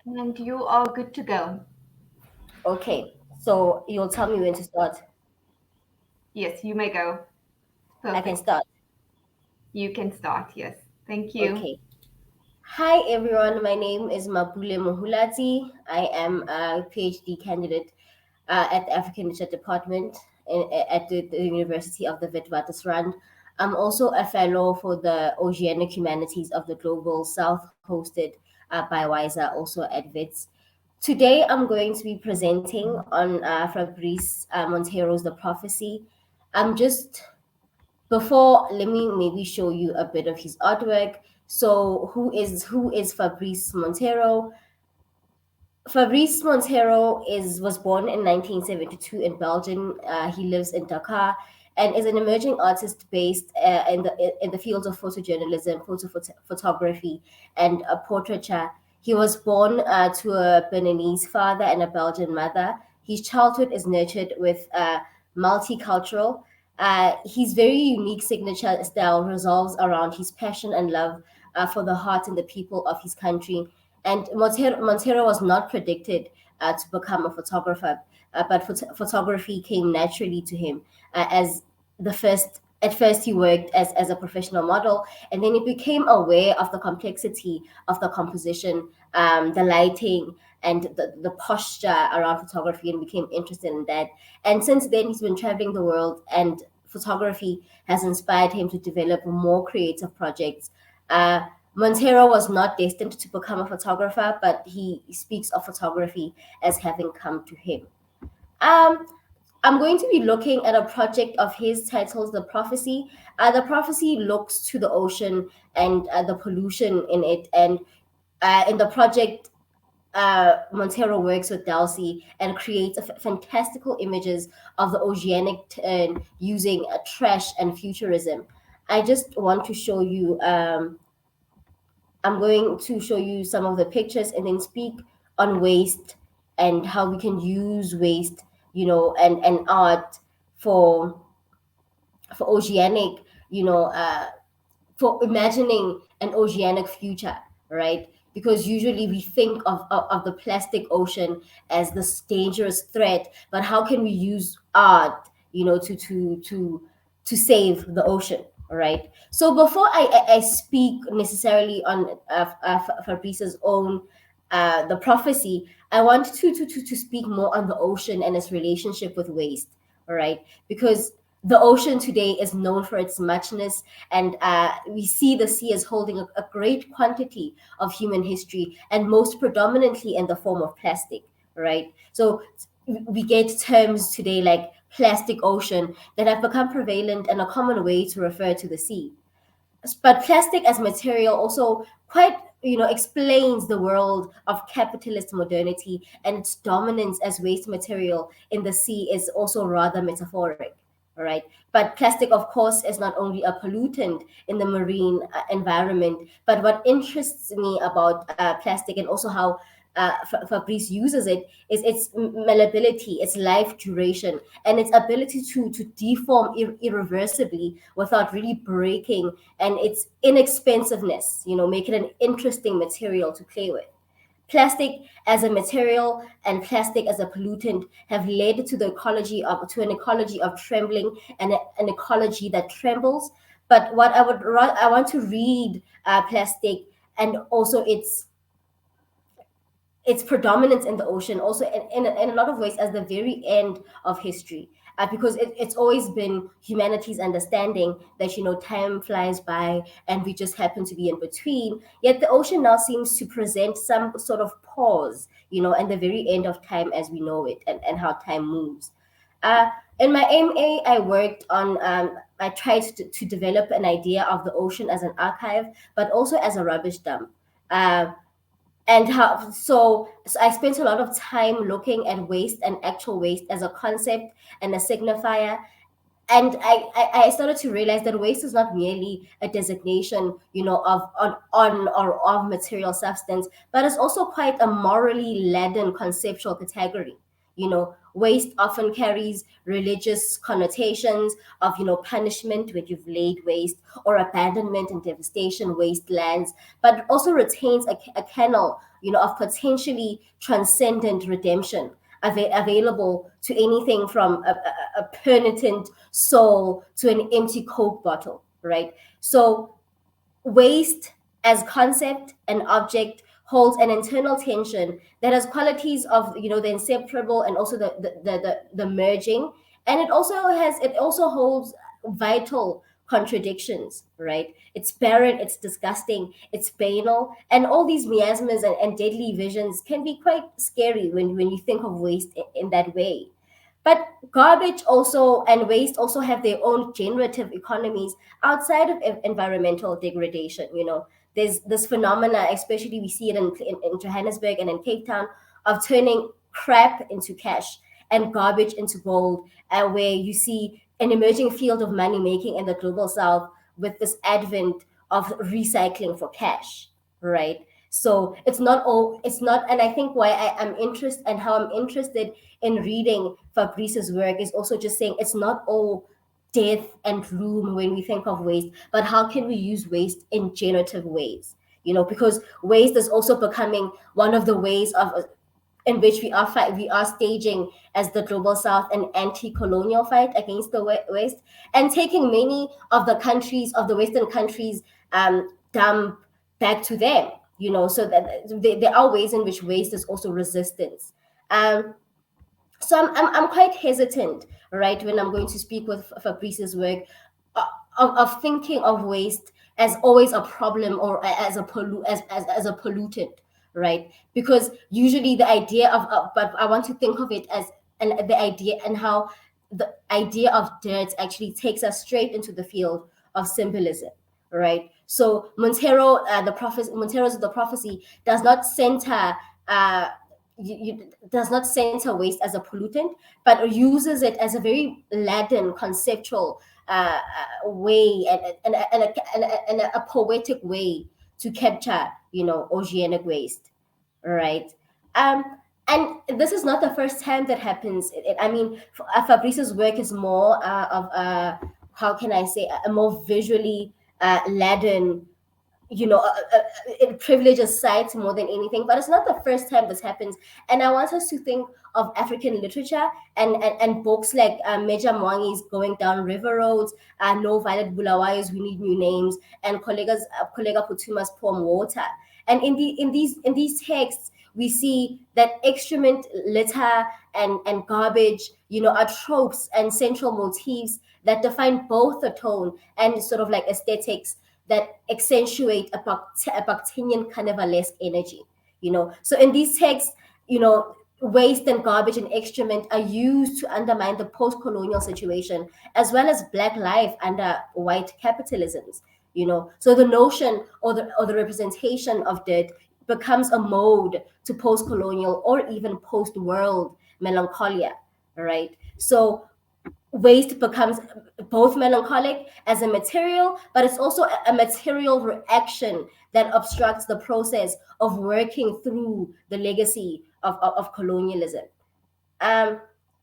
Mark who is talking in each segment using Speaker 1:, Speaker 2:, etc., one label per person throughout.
Speaker 1: And you are good to go.
Speaker 2: Okay, so you'll tell me when to start.
Speaker 1: Yes, you may go.
Speaker 2: I can
Speaker 1: Perfect.
Speaker 2: start.
Speaker 1: You can start. Yes. Thank you.
Speaker 2: Okay. Hi everyone, my name is Mapule Mohulati. I am a PhD candidate at the African Literature Department at the University of the Witwatersrand. I'm also a fellow for the Oceanic Humanities of the Global South, hosted by WISA, also at WITS. Today, I'm going to be presenting on Fabrice Montero's The Prophecy. I'm just Before, let me maybe show you a bit of his artwork. So, who is Fabrice Montero? Fabrice Montero is was born in 1972 in Belgium. He lives in Dakar and is an emerging artist based in the fields of photojournalism, photography, and portraiture. He was born to a Beninese father and a Belgian mother. His childhood is nurtured with multicultural. His very unique signature style revolves around his passion and love for the heart and the people of his country. And Montero was not predicted to become a photographer, but photography came naturally to him as the first. At first, he worked as a professional model, and then he became aware of the complexity of the composition, the lighting, and the posture around photography, and became interested in that. And since then, he's been traveling the world, and photography has inspired him to develop more creative projects. Montero was not destined to become a photographer, but he speaks of photography as having come to him. Um, I'm going to be looking at a project of his titled The Prophecy. The prophecy looks to the ocean and the pollution in it. And in the project, Montero works with Delsey and creates fantastical images of the oceanic turn using trash and futurism. I just want to show you. I'm going to show you some of the pictures and then speak on waste and how we can use waste, and art for oceanic, for imagining an oceanic future, right? Because usually we think of the plastic ocean as this dangerous threat, but how can we use art, to save the ocean, right? So before I speak necessarily on Fabrice's own the prophecy, I want to speak more on the ocean and its relationship with waste, all right? Because the ocean today is known for its muchness, and we see the sea as holding a great quantity of human history, and most predominantly in the form of plastic, right? So we get terms today like plastic ocean that have become prevalent and a common way to refer to the sea. But plastic as material also quite explains the world of capitalist modernity, and its dominance as waste material in the sea is also rather metaphoric. All right, but plastic of course is not only a pollutant in the marine environment, but what interests me about plastic, and also how Fabrice uses it, is its malleability, its life duration, and its ability to deform irreversibly without really breaking, and its inexpensiveness, make it an interesting material to play with. Plastic as a material and plastic as a pollutant have led to an ecology of trembling, and an ecology that trembles. But I want to read plastic and also its predominance in the ocean, also in a lot of ways, as the very end of history, because it's always been humanity's understanding that time flies by and we just happen to be in between, yet the ocean now seems to present some sort of pause, and the very end of time as we know it, and how time moves. uh, in my MA, I worked on, I tried to develop an idea of the ocean as an archive, but also as a rubbish dump. Uh, and how so I spent a lot of time looking at waste and actual waste as a concept and a signifier. And I started to realize that waste is not merely a designation, of on or of material substance, but it's also quite a morally laden conceptual category. Waste often carries religious connotations of, punishment when you've laid waste, or abandonment and devastation, wastelands, but it also retains a kernel, of potentially transcendent redemption, available to anything from a penitent soul to an empty Coke bottle, right? So waste as concept and object holds an internal tension that has qualities of, the inseparable and also the merging, and it also holds vital contradictions, right? It's barren, it's disgusting, it's banal, and all these miasmas and deadly visions can be quite scary when you think of waste in that way. But garbage also and waste also have their own generative economies outside of environmental degradation. There's this phenomena, especially we see it in Johannesburg and in Cape Town, of turning crap into cash and garbage into gold, where you see an emerging field of money making in the global south with this advent of recycling for cash, right? So it's not, and I think why I'm interested and how I'm interested in reading Fabrice's work is also just saying it's not all death and gloom when we think of waste, but how can we use waste in generative ways? Because waste is also becoming one of the ways of in which we are staging as the global south an anti-colonial fight against the west, and taking many of the western countries dump back to them, so that there are ways in which waste is also resistance. Um, so I'm quite hesitant, right, when I'm going to speak with Fabrice's work, of thinking of waste as always a problem, or as as a pollutant, right? Because usually the idea but I want to think of it as, and the idea and how the idea of dirt actually takes us straight into the field of symbolism, right? So Montero's The Prophecy does not center uh, does not center waste as a pollutant, but uses it as a very laden conceptual way, and a poetic way to capture, oceanic waste, right? Um, and this is not the first time that happens. I mean, Fabrice's work is more of a, how can I say, a more visually laden, it privileges sites more than anything, but it's not the first time this happens. And I want us to think of African literature and books like Meja Mwangi's Going Down River Roads, No Violet Bulawayo's We Need New Names, and Kollega Putuma's poem Water. And in these texts, we see that excrement, litter, and garbage, are tropes and central motifs that define both the tone and sort of like aesthetics that accentuate a Bakhtinian carnivalesque energy. So in these texts, waste and garbage and excrement are used to undermine the post-colonial situation, as well as black life under white capitalisms. So the notion, or the representation of dirt becomes a mode to post-colonial or even post-world melancholia, right? So waste becomes both melancholic as a material, but it's also a material reaction that obstructs the process of working through the legacy of colonialism. Um,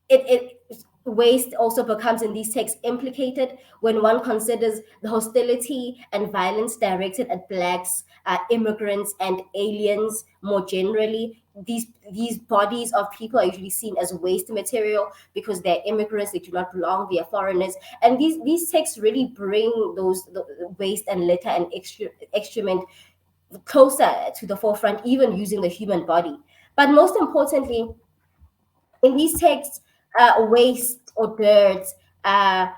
Speaker 2: it waste also becomes in these texts implicated when one considers the hostility and violence directed at blacks, immigrants, and aliens more generally. These bodies of people are usually seen as waste material because they're immigrants, they do not belong, they are foreigners, and these texts really bring the waste and litter and excrement closer to the forefront, even using the human body. But most importantly, in these texts, waste or dirt, uh,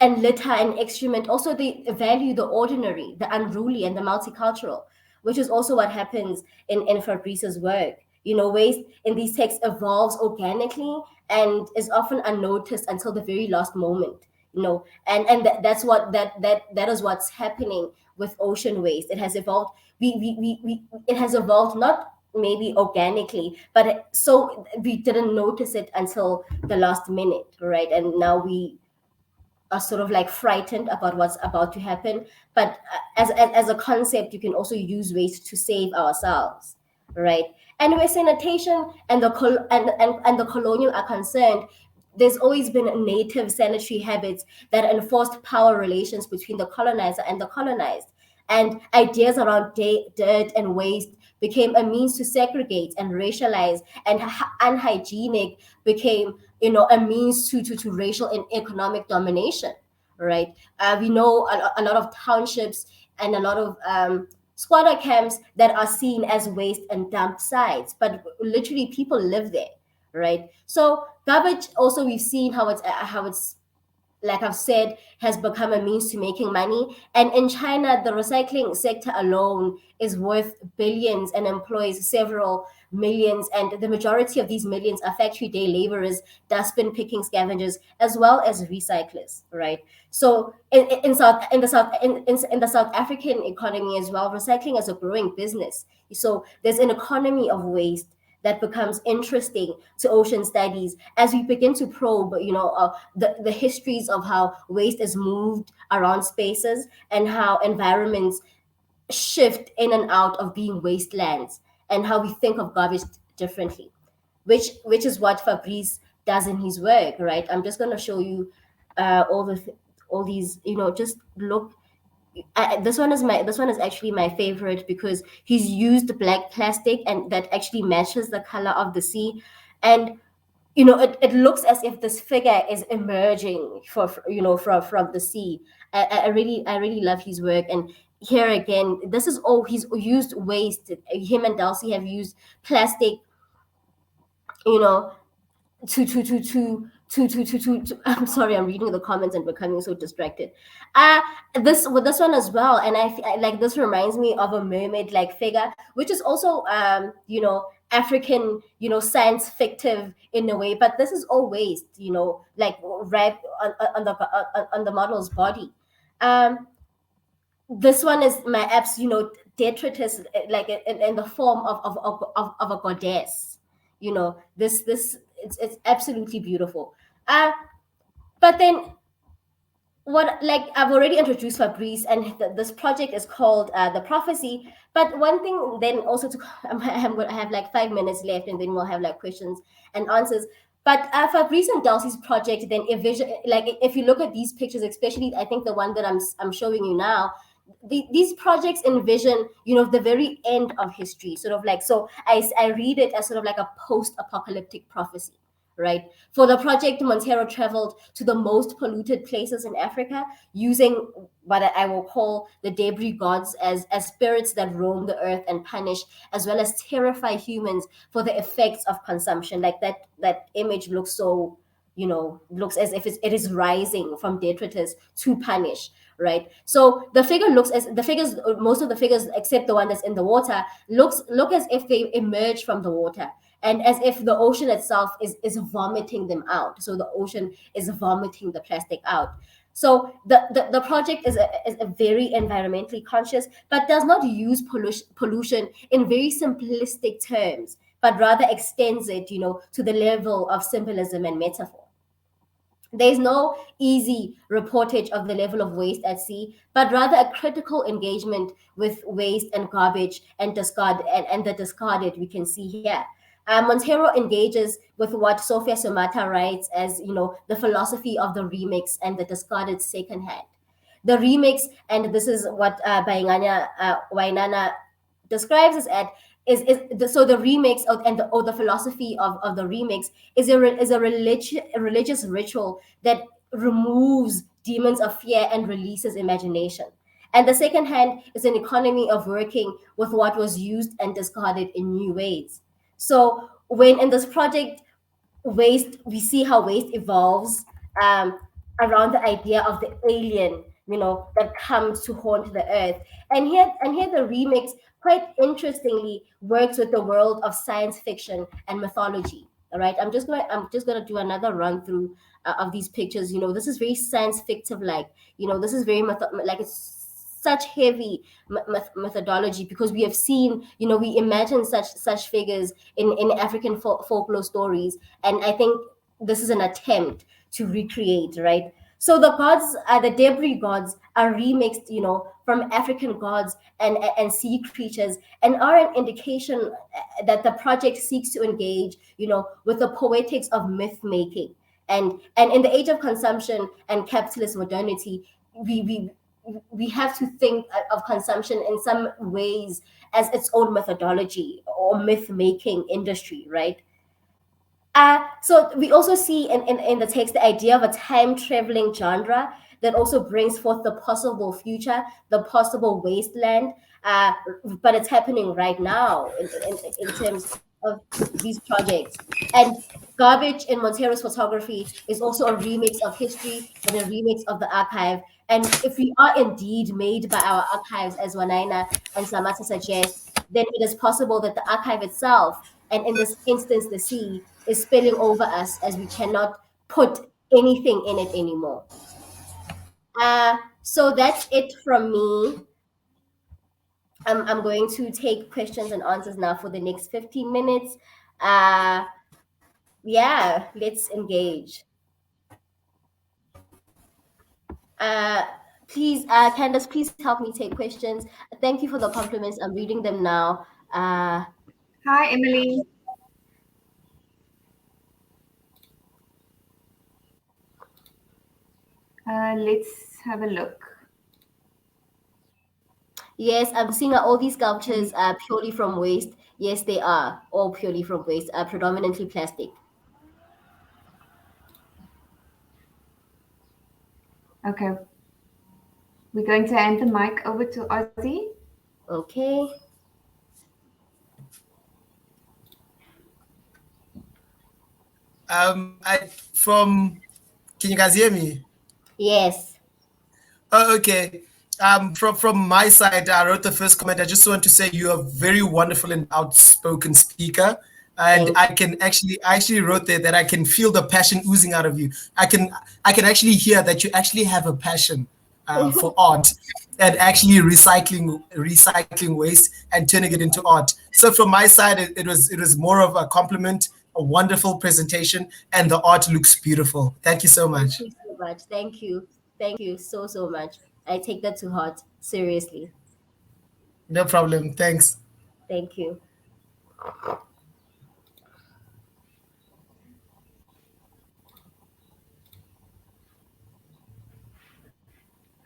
Speaker 2: and litter and excrement also, they value the ordinary, the unruly, and the multicultural, which is also what happens in Fabrice's work. Waste in these texts evolves organically and is often unnoticed until the very last moment. And that is what's happening with ocean waste. It has evolved. It has evolved, not maybe organically, but so we didn't notice it until the last minute, right? And now we are sort of like frightened about what's about to happen. But as a concept, you can also use waste to save ourselves, right? And where sanitation and and the colonial are concerned, there's always been native sanitary habits that enforced power relations between the colonizer and the colonized. And ideas around dirt and waste became a means to segregate and racialize, and unhygienic became, a means to racial and economic domination, right? We know a lot of townships and a lot of squatter camps that are seen as waste and dump sites, but literally people live there, right? So garbage also, we've seen how it's, like I've said, has become a means to making money. And in China, the recycling sector alone is worth billions and employs several millions. And the majority of these millions are factory day laborers, dustbin picking scavengers, as well as recyclers, right? So in the South African economy as well, recycling is a growing business. So there's an economy of waste that becomes interesting to ocean studies as we begin to probe, the histories of how waste is moved around spaces and how environments shift in and out of being wastelands, and how we think of garbage differently, which is what Fabrice does in his work, right? I'm just going to show you all these, just look. This one is actually my favorite because he's used black plastic and that actually matches the color of the sea. And it looks as if this figure is emerging from the sea. I really love his work. And here again, this is all he's used waste. Him and Dulcie have used plastic, you know to I'm sorry, I'm reading the comments and becoming so distracted. uh this with this one as well. And like, this reminds me of a mermaid like figure, which is also African, science fictive in a way, but this is all waste, like wrapped on the model's body. um this one is my apps, detritus, like in the form of a goddess. This it's absolutely beautiful. uh but then, what, like, I've already introduced Fabrice, and this project is called the Prophecy. But one thing then also to I have like 5 minutes left, and then we'll have like questions and answers. But Fabrice and Dulcie's project then envision, like, if you look at these pictures, especially I think the one that I'm showing you now, these projects envision, the very end of history, sort of like. So I read it as sort of like a post-apocalyptic prophecy, right? For the project, Montero traveled to the most polluted places in Africa, using what I will call the debris gods as spirits that roam the earth and punish, as well as terrify humans for the effects of consumption. Like that image looks so, looks as if it is rising from detritus to punish, right? So the figures, most of the figures except the one that's in the water, look as if they emerge from the water, and as if the ocean itself is vomiting them out. So the ocean is vomiting the plastic out. So the project is a very environmentally conscious, but does not use pollution in very simplistic terms, but rather extends it, to the level of symbolism and metaphor. There's no easy reportage of the level of waste at sea, but rather a critical engagement with waste and garbage and and the discarded we can see here. Montero engages with what Sofia Somata writes as, the philosophy of the remix and the discarded secondhand. The remix, and this is what Bayangana Wainana describes us at, so the remix or the philosophy of the remix is a religious ritual that removes demons of fear and releases imagination. And the second hand is an economy of working with what was used and discarded in new ways. So when in this project, waste we see how waste evolves um, around the idea of the alien, that comes to haunt the earth. And here the remix, quite interestingly, works with the world of science fiction and mythology. All right, I'm just gonna do another run through of these pictures. This is very science fictive like. This is very like, it's such heavy methodology, because we have seen, we imagine such figures in African folklore stories, and I think this is an attempt to recreate, right? So the debris gods are remixed, from African gods and sea creatures, and are an indication that the project seeks to engage, with the poetics of myth making. And in the age of consumption and capitalist modernity, we we have to think of consumption in some ways as its own methodology or myth making industry, right? So we also see in the text the idea of a time traveling genre that also brings forth the possible future, the possible wasteland. But it's happening right now in terms of these projects. And Garbage in Montero's photography is also a remix of history and a remix of the archive. And if we are indeed made by our archives, as Wanaina and Samata suggest, then it is possible that the archive itself, and in this instance, the sea, is spilling over us as we cannot put anything in it anymore. So that's it from me. I'm going to take questions and answers now for the next 15 minutes. Yeah, let's engage. Please, Candace, please help me take questions. Thank you for the compliments. I'm reading them now.
Speaker 1: Hi, Emily. Let's have a look.
Speaker 2: Yes, I'm seeing all these sculptures are purely from waste. Yes, they are all purely from waste, predominantly plastic.
Speaker 1: Okay. We're going to hand the mic over to Ozzy.
Speaker 2: Okay.
Speaker 3: Can you guys hear me?
Speaker 2: Yes.
Speaker 3: Oh, okay. From my side, I wrote the first comment. I just want to say you are very wonderful and outspoken speaker, and I actually wrote there that I can feel the passion oozing out of you. I can actually hear that you actually have a passion for art and actually recycling waste and turning it into art. So from my side, it was more of a compliment, a wonderful presentation, and the art looks beautiful. Thank you so much.
Speaker 2: Thank you so much. Thank you. Thank you so much. I take that to heart. Seriously.
Speaker 3: No problem. Thanks.
Speaker 2: Thank you.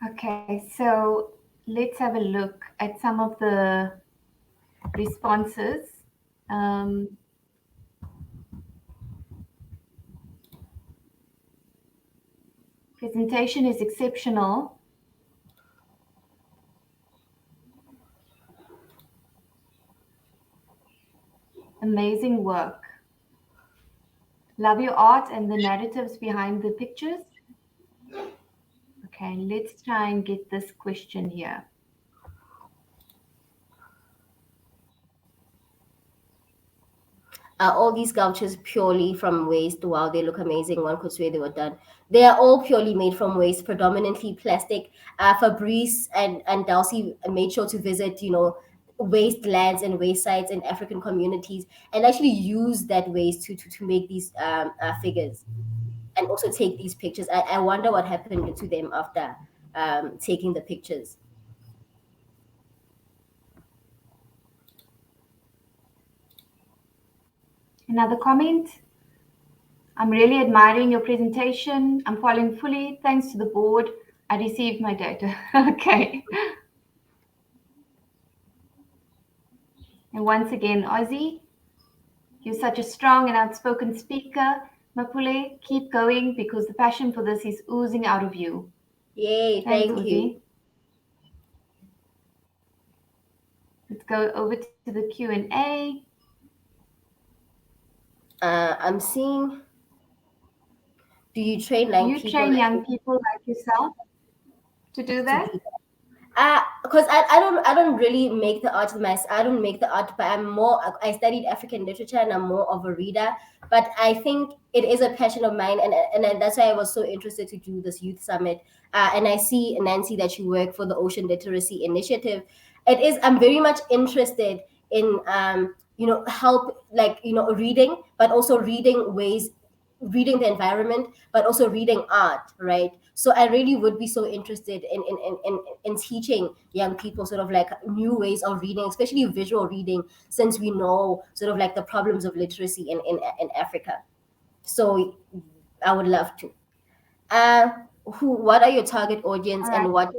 Speaker 1: Okay, so let's have a look at some of the responses. Presentation is exceptional. Amazing work. Love your art and the narratives behind the pictures. Okay, let's try and get this question here.
Speaker 2: All these sculptures purely from waste. Wow, they look amazing. One could swear they were done. They are all purely made from waste, predominantly plastic. Fabrice and Dulcie made sure to visit, wastelands and waste sites in African communities and actually use that waste to make these figures and also take these pictures. I wonder what happened to them after taking the pictures.
Speaker 1: Another comment. I'm really admiring your presentation. I'm following fully. Thanks to the board, I received my data. Okay. And once again, Ozzy, you're such a strong and outspoken speaker. Mapule, keep going because the passion for this is oozing out of you.
Speaker 2: Yay,
Speaker 1: Thanks,
Speaker 2: thank you.
Speaker 1: Let's go over to the Q&A.
Speaker 2: I'm seeing. Do you train young people?
Speaker 1: You train young people like yourself to do that?
Speaker 2: Because I don't really make the art myself. I don't make the art, but I studied African literature and I'm more of a reader. But I think it is a passion of mine, and that's why I was so interested to do this youth summit. And I see, Nancy, that you work for the Ocean Literacy Initiative. I'm very much interested in help, reading, but also reading ways reading the environment, but also reading art, right? So I really would be so interested in teaching young people sort of like new ways of reading, especially visual reading, since we know sort of like the problems of literacy in Africa. So I would love to. What are your target audience,
Speaker 1: All
Speaker 2: and
Speaker 1: right.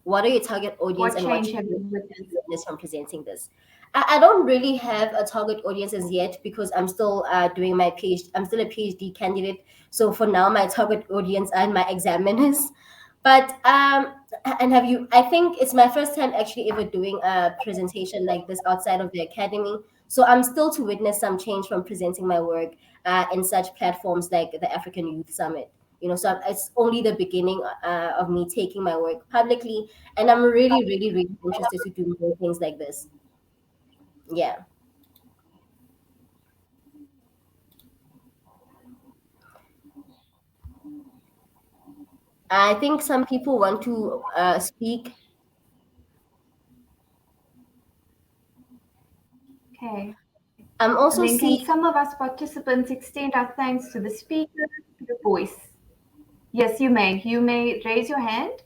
Speaker 2: what are your target audience,
Speaker 1: What
Speaker 2: and what
Speaker 1: change
Speaker 2: should
Speaker 1: have you
Speaker 2: you
Speaker 1: witnessed?
Speaker 2: witness from presenting this? I don't really have a target audience as yet because I'm still doing my PhD. I'm still a PhD candidate. So for now, my target audience are my examiners. But and have you? I think it's my first time actually ever doing a presentation like this outside of the academy. So I'm still to witness some change from presenting my work in such platforms like the African Youth Summit. So it's only the beginning of me taking my work publicly, and I'm really, really, really interested to do more things like this. Yeah. I think some people want to speak.
Speaker 1: Okay.
Speaker 2: I'm
Speaker 1: And
Speaker 2: also
Speaker 1: then can
Speaker 2: seeing.
Speaker 1: some of us participants extend our thanks to the speaker, to the voice? Yes, you may. You may raise your hand.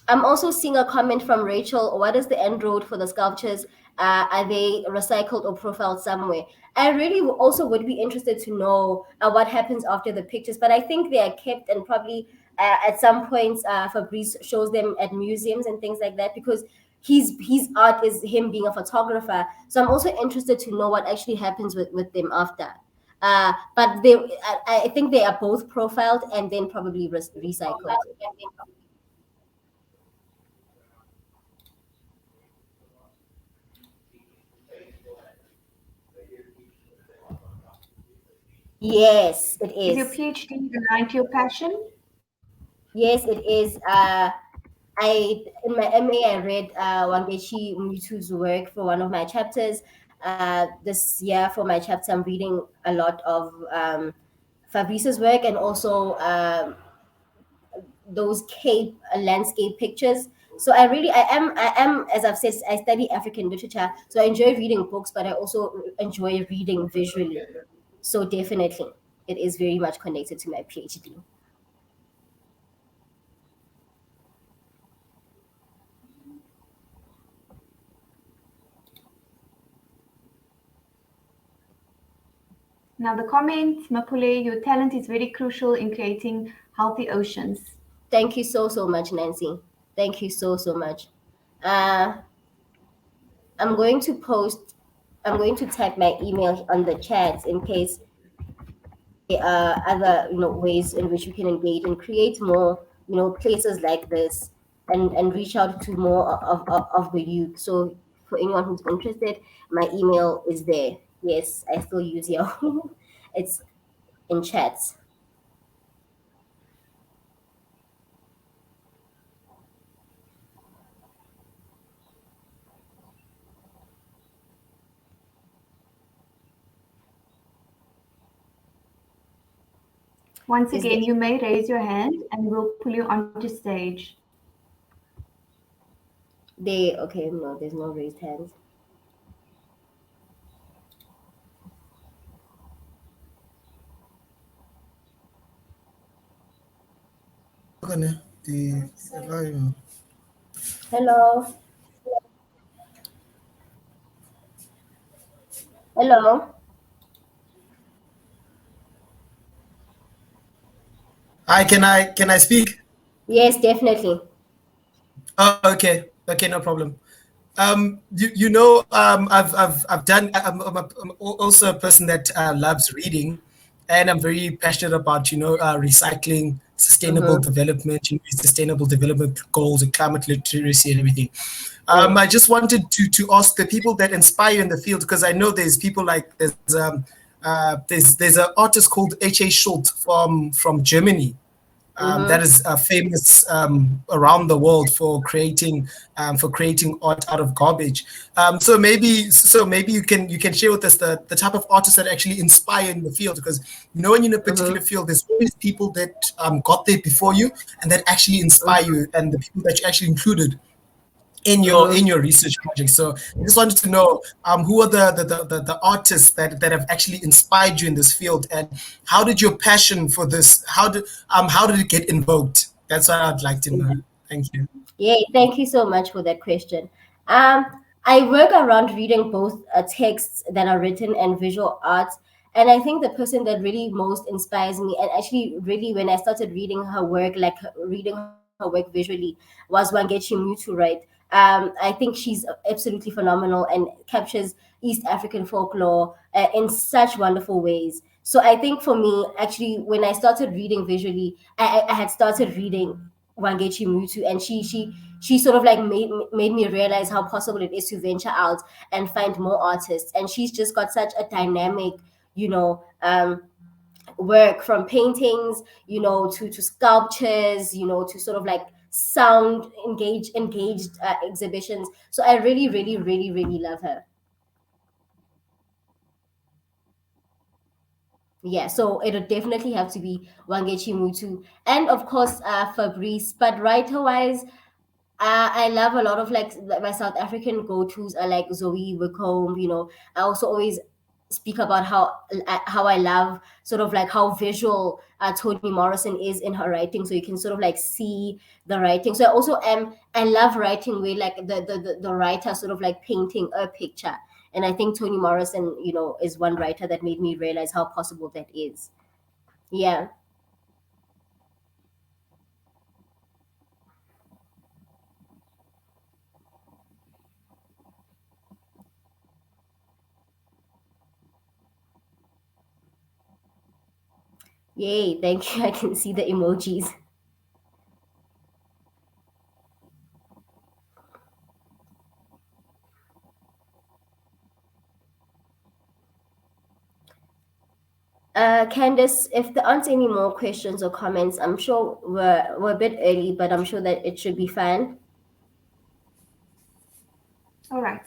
Speaker 2: I'm also seeing a comment from Rachel. What is the end road for the sculptures? Are they recycled or profiled somewhere? I really also would be interested to know what happens after the pictures, but I think they are kept, and probably at some points Fabrice shows them at museums and things like that, because his art is him being a photographer. So I'm also interested to know what actually happens with them after. But I think they are both profiled and then probably recycled. Yes, it
Speaker 1: Is your
Speaker 2: is.
Speaker 1: PhD aligned to your passion?
Speaker 2: Yes, it is. I in my MA I read Wangechi Mutu's work for one of my chapters. This year for my chapter, I'm reading a lot of Fabrice's work, and also those Cape landscape pictures. So I am, as I've said, I study African literature, so I enjoy reading books, but I also enjoy reading visually. So definitely, it is very much connected to my PhD.
Speaker 1: Now the comment, Mapule, your talent is very crucial in creating healthy oceans.
Speaker 2: Thank you so much, Nancy. Thank you so much. Uh, I'm going to post. I'm going to type my email on the chat in case there are other ways in which you can engage and create more places like this, and reach out to more of the youth. So for anyone who's interested, my email is there. Yes, I still use Yahoo. It's in chats.
Speaker 1: Once
Speaker 2: Is
Speaker 1: again,
Speaker 2: there?
Speaker 1: you may raise your hand and we'll pull you onto stage.
Speaker 2: Okay, no, there's no raised hands. Hello. Hello.
Speaker 3: Hi, can I speak?
Speaker 2: Yes, definitely.
Speaker 3: Oh, okay. Okay, no problem. I've done. I'm also a person that loves reading, and I'm very passionate about recycling, sustainable
Speaker 2: Mm-hmm.
Speaker 3: development, sustainable development goals, and climate literacy and everything.
Speaker 2: Mm.
Speaker 3: I just wanted to ask the people that inspire in the field, because I know there's people like there's an artist called H.A. Schultz from Germany, that
Speaker 2: Mm-hmm.
Speaker 3: is famous around the world for creating art out of garbage. So maybe you can share with us the type of artists that actually inspire in the field, because when you're in a particular
Speaker 2: Mm-hmm.
Speaker 3: field, there's always people that got there before you and that actually inspire
Speaker 2: Mm-hmm.
Speaker 3: you, and the people that you actually included in your research project. So I just wanted to know who are the artists that have actually inspired you in this field, and how did your passion for this how did it get invoked? That's what I'd like to know. Thank you.
Speaker 2: Yay, thank you so much for that question. I work around reading both texts that are written and visual arts. And I think the person that really most inspires me, and actually, really, when I started reading her work, like reading her work visually, was Wangechi Mutu, right? I think she's absolutely phenomenal and captures East African folklore in such wonderful ways. So I think for me, actually, when I started reading visually, I had started reading Wangechi Mutu, and she sort of like made me realize how possible it is to venture out and find more artists. And she's just got such a dynamic, you know, work, from paintings, to sculptures, to sort of like sound engaged exhibitions. So I really, really, really, really love her. Yeah, so it'll definitely have to be Wangechi Mutu, and of course Fabrice. But writer wise, I love a lot of like my South African go-tos are like Zoe Wicombe. I also always speak about how I love sort of like how visual Toni Morrison is in her writing, so you can sort of like see the writing. So I love writing where like the writer sort of like painting a picture, and I think Toni Morrison, is one writer that made me realize how possible that is. Yeah. Yay, thank you. I can see the emojis. Candice, if there aren't any more questions or comments, I'm sure we're a bit early, but I'm sure that it should be fine.
Speaker 1: All right.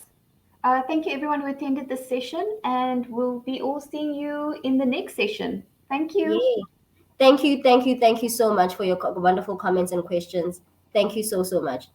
Speaker 1: Thank you, everyone who attended this session, and we'll be all seeing you in the next session. Thank you.
Speaker 2: Yay. Thank you so much for your wonderful comments and questions. Thank you so much.